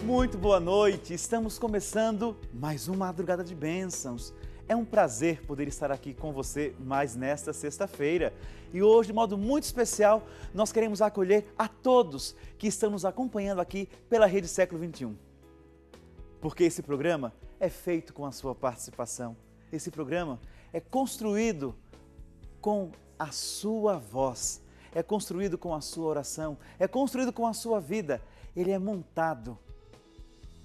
Muito boa noite, estamos começando mais uma Madrugada de Bênçãos. É um prazer poder estar aqui com você mais nesta sexta-feira. E hoje, de modo muito especial, nós queremos acolher a todos que estão nos acompanhando aqui pela Rede Século XXI. Porque esse programa é feito com a sua participação. Esse programa é construído com a sua voz, é construído com a sua oração, é construído com a sua vida. Ele é montado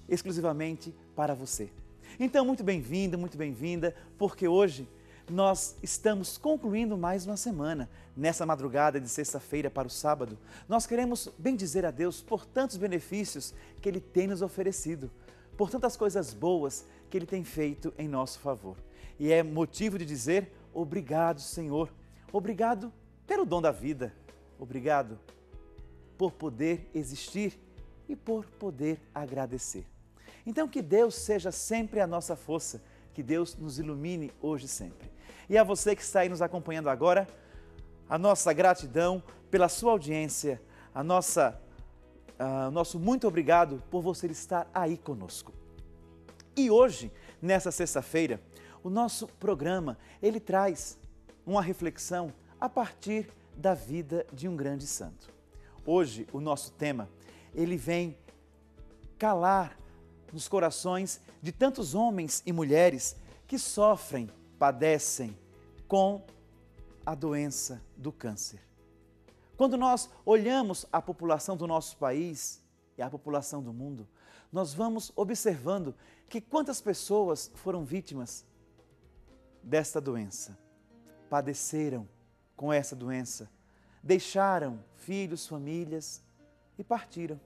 exclusivamente para você. Então, muito bem-vindo, muito bem-vinda, porque hoje nós estamos concluindo mais uma semana. Nessa madrugada de sexta-feira para o sábado, nós queremos bendizer a Deus por tantos benefícios que Ele tem nos oferecido, por tantas coisas boas que Ele tem feito em nosso favor. E é motivo de dizer obrigado, Senhor. Obrigado pelo dom da vida. Obrigado por poder existir e por poder agradecer. Então, que Deus seja sempre a nossa força, que Deus nos ilumine hoje e sempre. E a você que está aí nos acompanhando agora, a nossa gratidão pela sua audiência, nosso muito obrigado por você estar aí conosco. E hoje, nessa sexta-feira, o nosso programa, ele traz uma reflexão a partir da vida de um grande santo. Hoje, o nosso tema, ele vem calar nos corações de tantos homens e mulheres que sofrem, padecem com a doença do câncer. Quando nós olhamos a população do nosso país e a população do mundo, nós vamos observando que quantas pessoas foram vítimas desta doença, padeceram com essa doença, deixaram filhos, famílias e partiram.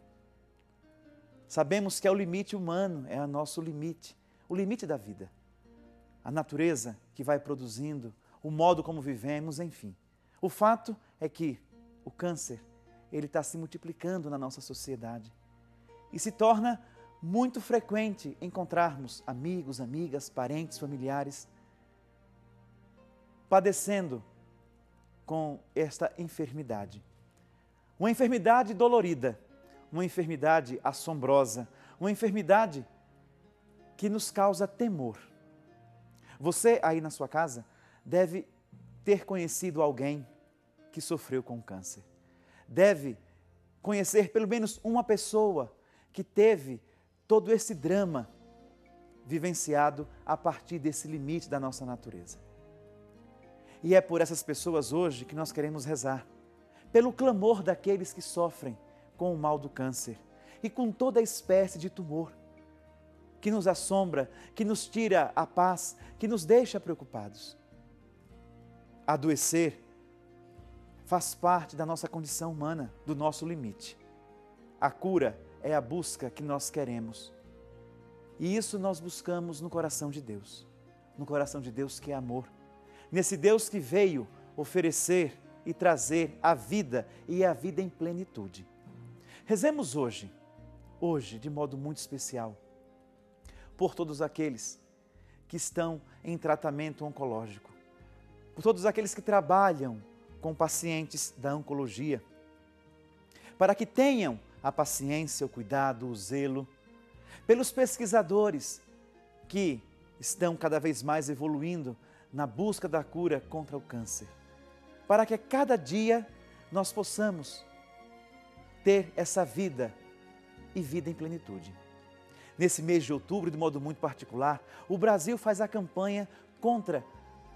Sabemos que é o limite humano, é o nosso limite, o limite da vida. A natureza que vai produzindo, o modo como vivemos, enfim. O fato é que o câncer, ele está se multiplicando na nossa sociedade. E se torna muito frequente encontrarmos amigos, amigas, parentes, familiares padecendo com esta enfermidade. Uma enfermidade dolorida, uma enfermidade assombrosa, uma enfermidade que nos causa temor. Você aí na sua casa deve ter conhecido alguém que sofreu com câncer. Deve conhecer pelo menos uma pessoa que teve todo esse drama vivenciado a partir desse limite da nossa natureza. E é por essas pessoas hoje que nós queremos rezar, pelo clamor daqueles que sofrem com o mal do câncer e com toda espécie de tumor que nos assombra, que nos tira a paz, que nos deixa preocupados. Adoecer faz parte da nossa condição humana, do nosso limite. A cura é a busca que nós queremos. E isso nós buscamos no coração de Deus, no coração de Deus que é amor. Nesse Deus que veio oferecer e trazer a vida e a vida em plenitude. Rezemos hoje, de modo muito especial, por todos aqueles que estão em tratamento oncológico, por todos aqueles que trabalham com pacientes da oncologia, para que tenham a paciência, o cuidado, o zelo, pelos pesquisadores que estão cada vez mais evoluindo na busca da cura contra o câncer, para que a cada dia nós possamos ter essa vida e vida em plenitude. Nesse mês de outubro, de modo muito particular, o Brasil faz a campanha contra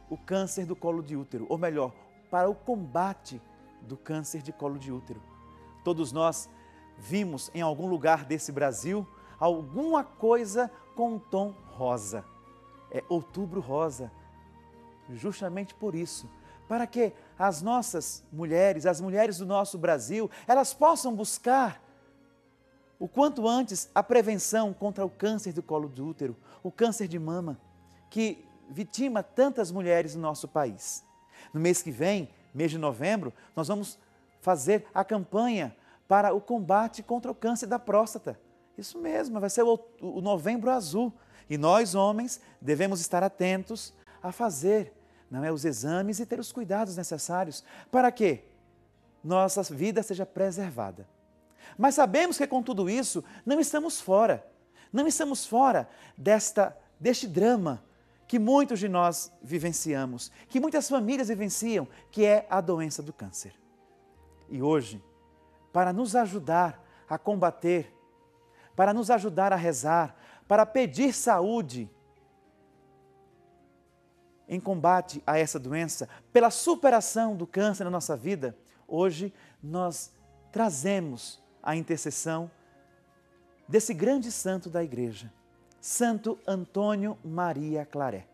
o câncer do colo de útero, ou melhor, para o combate do câncer de colo de útero. Todos nós vimos em algum lugar desse Brasil alguma coisa com um tom rosa. É Outubro Rosa, justamente por isso, para que as nossas mulheres, as mulheres do nosso Brasil, elas possam buscar o quanto antes a prevenção contra o câncer do colo do útero, o câncer de mama, que vitima tantas mulheres no nosso país. No mês que vem, mês de novembro, nós vamos fazer a campanha para o combate contra o câncer da próstata. Isso mesmo, vai ser o Novembro Azul. E nós, homens, devemos estar atentos a fazer os exames e ter os cuidados necessários para que nossa vida seja preservada. Mas sabemos que com tudo isso não estamos fora. Não estamos fora deste drama que muitos de nós vivenciamos, que muitas famílias vivenciam, que é a doença do câncer. E hoje, para nos ajudar a combater, para nos ajudar a rezar, para pedir saúde em combate a essa doença, pela superação do câncer na nossa vida, hoje nós trazemos a intercessão desse grande santo da Igreja, Santo Antônio Maria Claret.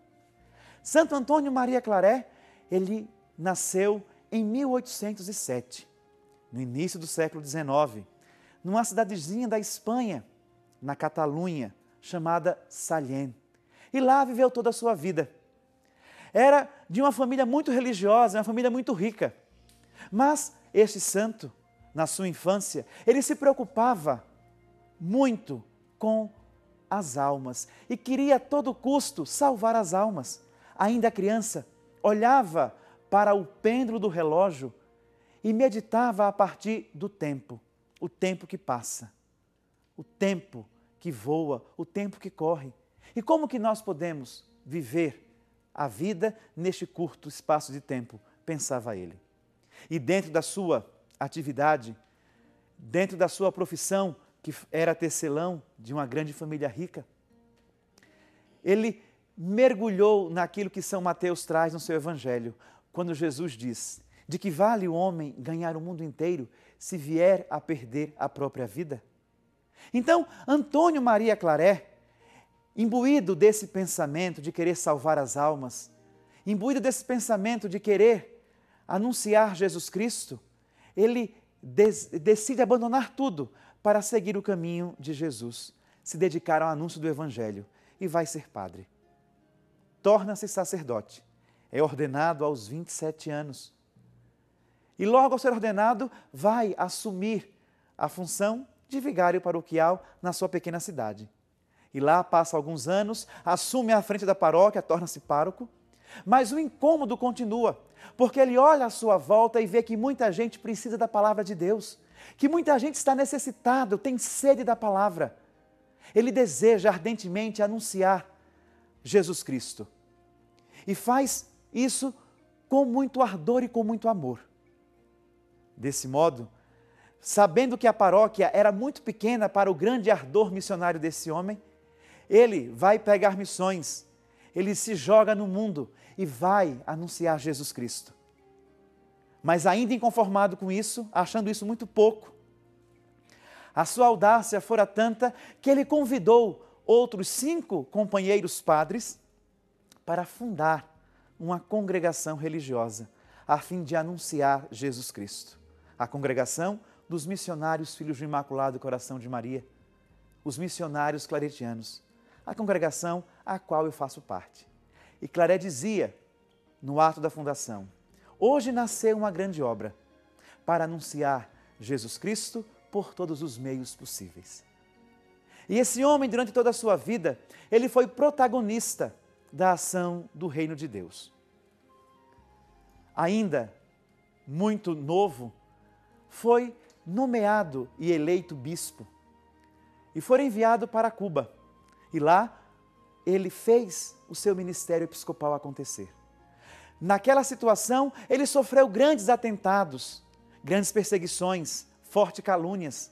Santo Antônio Maria Claret, ele nasceu em 1807, no início do século XIX, numa cidadezinha da Espanha, na Catalunha, chamada Sallent. E lá viveu toda a sua vida. Era de uma família muito religiosa, uma família muito rica. Mas este santo, na sua infância, ele se preocupava muito com as almas e queria a todo custo salvar as almas. Ainda criança, olhava para o pêndulo do relógio e meditava a partir do tempo, o tempo que passa, o tempo que voa, o tempo que corre. E como que nós podemos viver a vida neste curto espaço de tempo, pensava ele. E dentro da sua atividade, dentro da sua profissão, que era tecelão de uma grande família rica, ele mergulhou naquilo que São Mateus traz no seu Evangelho, quando Jesus diz: de que vale o homem ganhar o mundo inteiro se vier a perder a própria vida? Então, Antônio Maria Claret, imbuído desse pensamento de querer salvar as almas, imbuído desse pensamento de querer anunciar Jesus Cristo, ele decide abandonar tudo para seguir o caminho de Jesus, se dedicar ao anúncio do Evangelho e vai ser padre. Torna-se sacerdote, é ordenado aos 27 anos. E logo ao ser ordenado, vai assumir a função de vigário paroquial na sua pequena cidade. E lá passa alguns anos, assume a frente da paróquia, torna-se pároco, mas o incômodo continua, porque ele olha à sua volta e vê que muita gente precisa da palavra de Deus, que muita gente está necessitado, tem sede da palavra. Ele deseja ardentemente anunciar Jesus Cristo e faz isso com muito ardor e com muito amor. Desse modo, sabendo que a paróquia era muito pequena para o grande ardor missionário desse homem, ele vai pegar missões, ele se joga no mundo e vai anunciar Jesus Cristo. Mas ainda inconformado com isso, achando isso muito pouco, a sua audácia fora tanta que ele convidou outros 5 companheiros padres para fundar uma congregação religiosa, a fim de anunciar Jesus Cristo. A congregação dos missionários Filhos do Imaculado Coração de Maria, os missionários claretianos, a congregação a qual eu faço parte. E Claret dizia, no ato da fundação: hoje nasceu uma grande obra para anunciar Jesus Cristo por todos os meios possíveis. E esse homem, durante toda a sua vida, ele foi protagonista da ação do reino de Deus. Ainda muito novo, foi nomeado e eleito bispo e foi enviado para Cuba. E lá ele fez o seu ministério episcopal acontecer. Naquela situação, ele sofreu grandes atentados, grandes perseguições, fortes calúnias.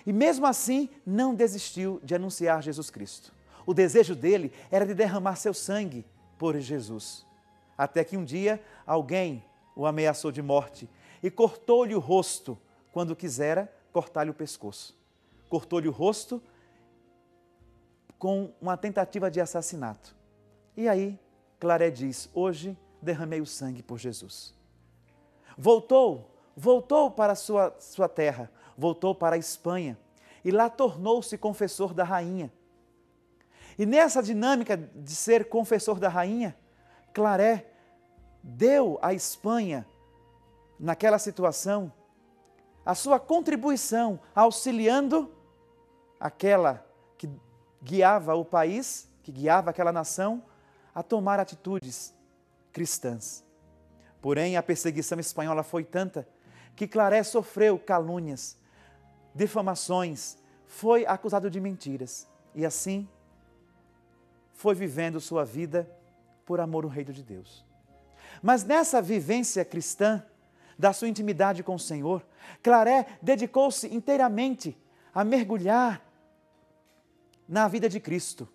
E mesmo assim, não desistiu de anunciar Jesus Cristo. O desejo dele era de derramar seu sangue por Jesus. Até que um dia, alguém o ameaçou de morte e cortou-lhe o rosto, quando quisera cortar-lhe o pescoço. Cortou-lhe o rosto com uma tentativa de assassinato. E aí, Claret diz: hoje derramei o sangue por Jesus. Voltou para a sua terra, voltou para a Espanha e lá tornou-se confessor da rainha. E nessa dinâmica de ser confessor da rainha, Claret deu à Espanha, naquela situação, a sua contribuição, auxiliando aquela que guiava o país, que guiava aquela nação, a tomar atitudes cristãs. Porém, a perseguição espanhola foi tanta que Claret sofreu calúnias, difamações, foi acusado de mentiras. E assim, foi vivendo sua vida por amor ao reino de Deus. Mas nessa vivência cristã, da sua intimidade com o Senhor, Claré dedicou-se inteiramente a mergulhar na vida de Cristo.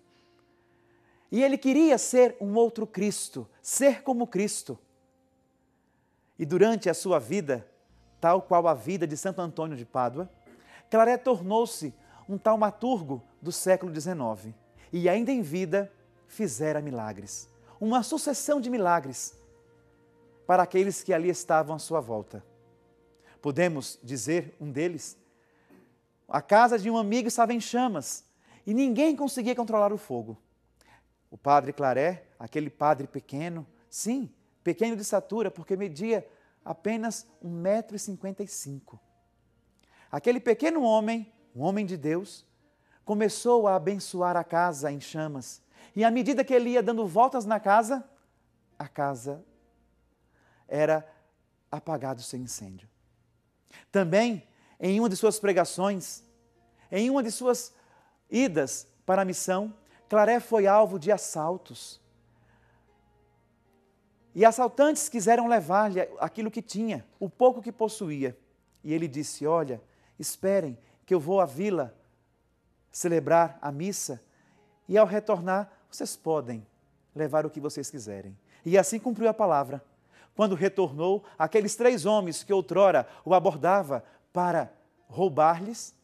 E ele queria ser um outro Cristo, ser como Cristo. E durante a sua vida, tal qual a vida de Santo Antônio de Pádua, Claré tornou-se um taumaturgo do século XIX. E ainda em vida, fizera milagres. Uma sucessão de milagres para aqueles que ali estavam à sua volta. Podemos dizer um deles: a casa de um amigo estava em chamas e ninguém conseguia controlar o fogo. O padre Claré, aquele padre pequeno, sim, pequeno de estatura, porque media apenas 1,55 m. Aquele pequeno homem, um homem de Deus, começou a abençoar a casa em chamas. E à medida que ele ia dando voltas na casa, a casa era apagado seu incêndio. Também, em uma de suas pregações, em uma de suas idas para a missão, Claré foi alvo de assaltos. E assaltantes quiseram levar-lhe aquilo que tinha, o pouco que possuía. E ele disse: olha, esperem que eu vou à vila celebrar a missa e ao retornar vocês podem levar o que vocês quiserem. E assim cumpriu a palavra. Quando retornou, aqueles 3 homens que outrora o abordava para roubar-lhes,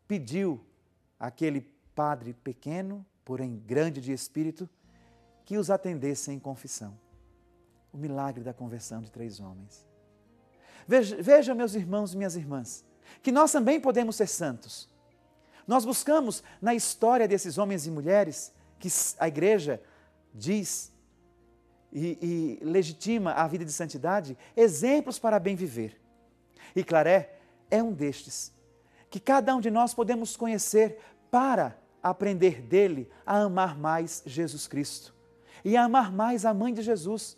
pediu àquele padre pequeno, porém grande de espírito, que os atendesse em confissão. O milagre da conversão de 3 homens. Vejam, meus irmãos e minhas irmãs, que nós também podemos ser santos. Nós buscamos na história desses homens e mulheres, que a igreja diz e legitima a vida de santidade, exemplos para bem viver. E Claré é um destes, que cada um de nós podemos conhecer para aprender dele a amar mais Jesus Cristo e a amar mais a Mãe de Jesus,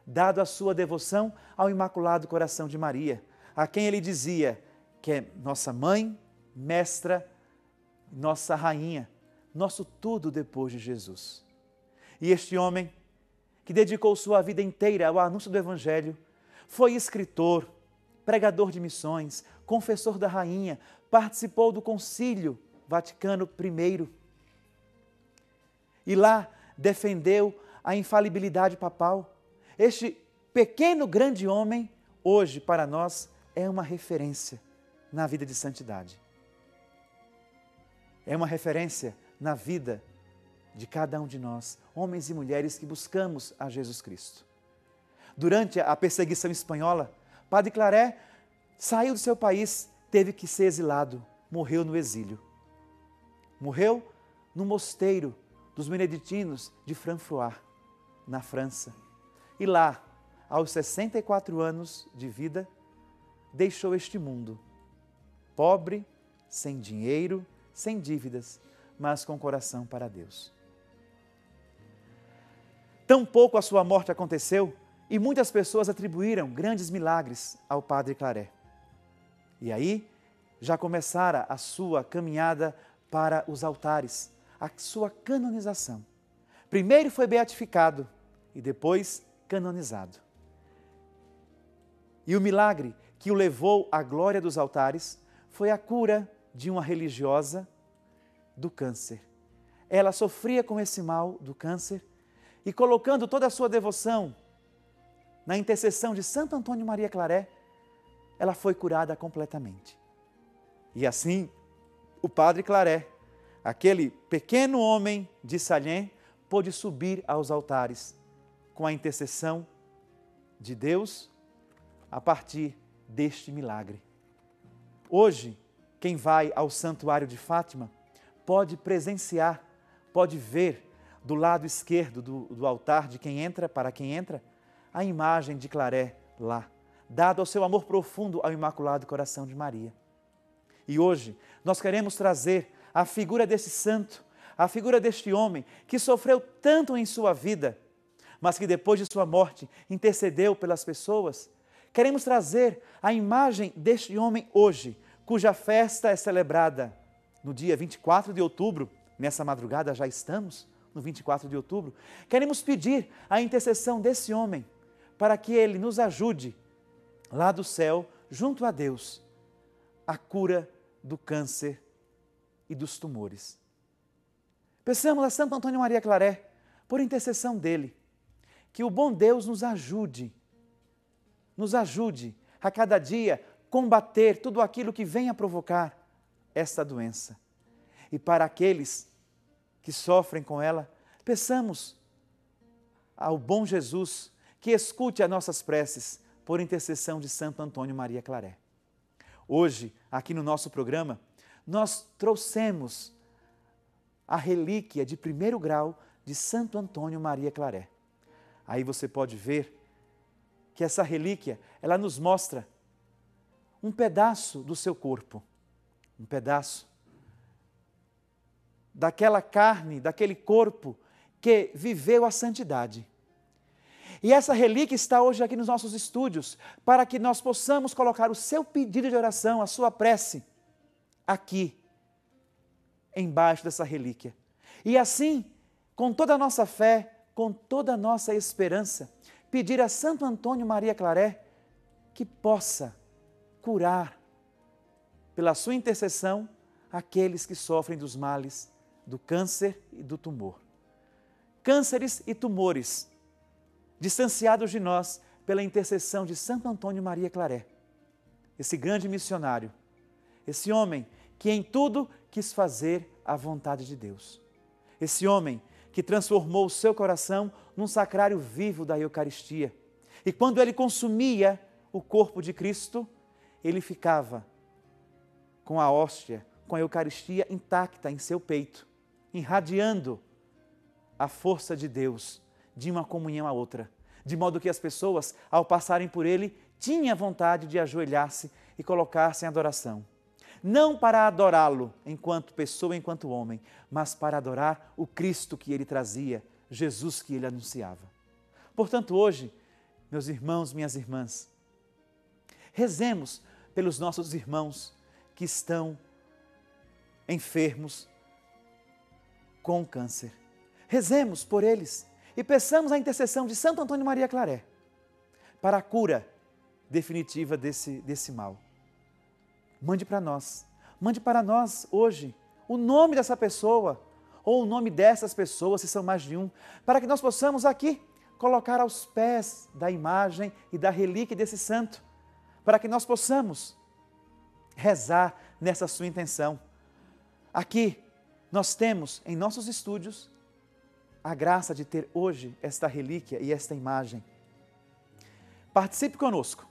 dado a sua devoção ao Imaculado Coração de Maria, a quem ele dizia que é nossa mãe, mestra, nossa rainha, nosso tudo depois de Jesus. E este homem, que dedicou sua vida inteira ao anúncio do Evangelho, foi escritor, pregador de missões, confessor da rainha, participou do Concílio Vaticano I. E lá defendeu a infalibilidade papal. Este pequeno, grande homem, hoje para nós, é uma referência na vida de santidade. É uma referência na vida de cada um de nós, homens e mulheres que buscamos a Jesus Cristo. Durante a perseguição espanhola, Padre Claré saiu do seu país, teve que ser exilado, morreu no exílio. Morreu no mosteiro dos beneditinos de Franfroid, na França. E lá, aos 64 anos de vida, deixou este mundo, pobre, sem dinheiro, sem dívidas, mas com coração para Deus. Tão pouco a sua morte aconteceu e muitas pessoas atribuíram grandes milagres ao Padre Claré. E aí já começara a sua caminhada para os altares, a sua canonização. Primeiro foi beatificado e depois canonizado. E o milagre que o levou à glória dos altares foi a cura de uma religiosa do câncer. Ela sofria com esse mal do câncer e, colocando toda a sua devoção na intercessão de Santo Antônio Maria Claré, ela foi curada completamente. E assim, o Padre Claré, aquele pequeno homem de Sallent, pôde subir aos altares com a intercessão de Deus a partir deste milagre. Hoje, quem vai ao Santuário de Fátima pode presenciar, pode ver do lado esquerdo do altar de quem entra, para quem entra, a imagem de Claré lá, dado ao seu amor profundo ao Imaculado Coração de Maria. E hoje nós queremos trazer a figura desse santo, a figura deste homem que sofreu tanto em sua vida, mas que depois de sua morte intercedeu pelas pessoas. Queremos trazer a imagem deste homem hoje cuja festa é celebrada no dia 24 de outubro, nessa madrugada já estamos no 24 de outubro, queremos pedir a intercessão desse homem para que ele nos ajude lá do céu, junto a Deus, a cura do câncer e dos tumores. Peçamos a Santo Antônio Maria Claret, por intercessão dele, que o bom Deus nos ajude a cada dia combater tudo aquilo que venha provocar esta doença. E para aqueles que sofrem com ela, peçamos ao bom Jesus que escute as nossas preces por intercessão de Santo Antônio Maria Claret. Hoje, aqui no nosso programa, nós trouxemos a relíquia de 1º grau de Santo Antônio Maria Claret. Aí você pode ver que essa relíquia, ela nos mostra um pedaço do seu corpo, um pedaço daquela carne, daquele corpo que viveu a santidade. E essa relíquia está hoje aqui nos nossos estúdios, para que nós possamos colocar o seu pedido de oração, a sua prece, aqui, embaixo dessa relíquia. E assim, com toda a nossa fé, com toda a nossa esperança, pedir a Santo Antônio Maria Claret que possa curar, pela sua intercessão, aqueles que sofrem dos males do câncer e do tumor. Cânceres e tumores, distanciados de nós pela intercessão de Santo Antônio Maria Claret, esse grande missionário, esse homem que em tudo quis fazer a vontade de Deus. Esse homem que transformou o seu coração num sacrário vivo da Eucaristia. E quando ele consumia o corpo de Cristo, ele ficava com a hóstia, com a Eucaristia intacta em seu peito, irradiando a força de Deus de uma comunhão à outra, de modo que as pessoas, ao passarem por ele, tinham vontade de ajoelhar-se e colocar-se em adoração. Não para adorá-lo enquanto pessoa, enquanto homem, mas para adorar o Cristo que ele trazia, Jesus que ele anunciava. Portanto, hoje, meus irmãos, minhas irmãs, rezemos pelos nossos irmãos que estão enfermos com câncer. Rezemos por eles e peçamos a intercessão de Santo Antônio Maria Claret para a cura definitiva desse mal. Mande para nós hoje o nome dessa pessoa ou o nome dessas pessoas, se são mais de um, para que nós possamos aqui colocar aos pés da imagem e da relíquia desse santo, para que nós possamos rezar nessa sua intenção. Aqui nós temos em nossos estúdios a graça de ter hoje esta relíquia e esta imagem. Participe conosco,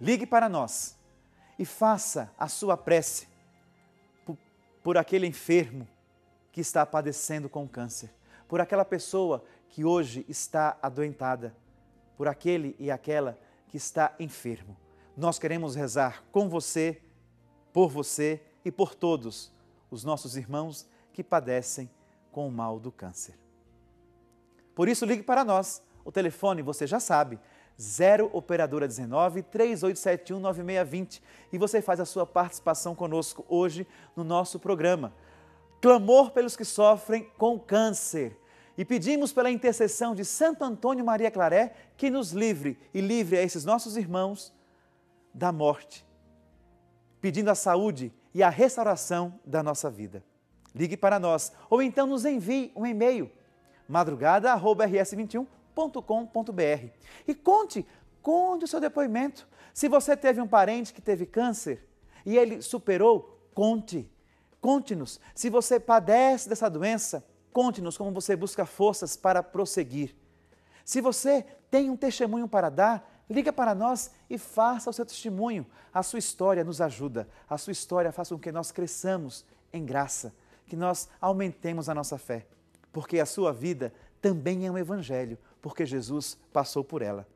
ligue para nós e faça a sua prece por aquele enfermo que está padecendo com câncer, por aquela pessoa que hoje está adoentada, por aquele e aquela que está enfermo. Nós queremos rezar com você, por você e por todos os nossos irmãos que padecem com o mal do câncer. Por isso, ligue para nós. O telefone, você já sabe, 0 operadora 19 3871 9620, e você faz a sua participação conosco hoje no nosso programa. Clamor pelos que sofrem com câncer. E pedimos pela intercessão de Santo Antônio Maria Claret que nos livre e livre a esses nossos irmãos da morte, pedindo a saúde e a restauração da nossa vida. Ligue para nós ou então nos envie um e-mail madrugada@rs21.com.br e conte o seu depoimento. Se você teve um parente que teve câncer e ele superou, conte-nos. Se você padece dessa doença, conte-nos como você busca forças para prosseguir. Se você tem um testemunho para dar, liga para nós e faça o seu testemunho. A sua história nos ajuda, a sua história faz com que nós cresçamos em graça, que nós aumentemos a nossa fé, porque a sua vida também é um evangelho, porque Jesus passou por ela.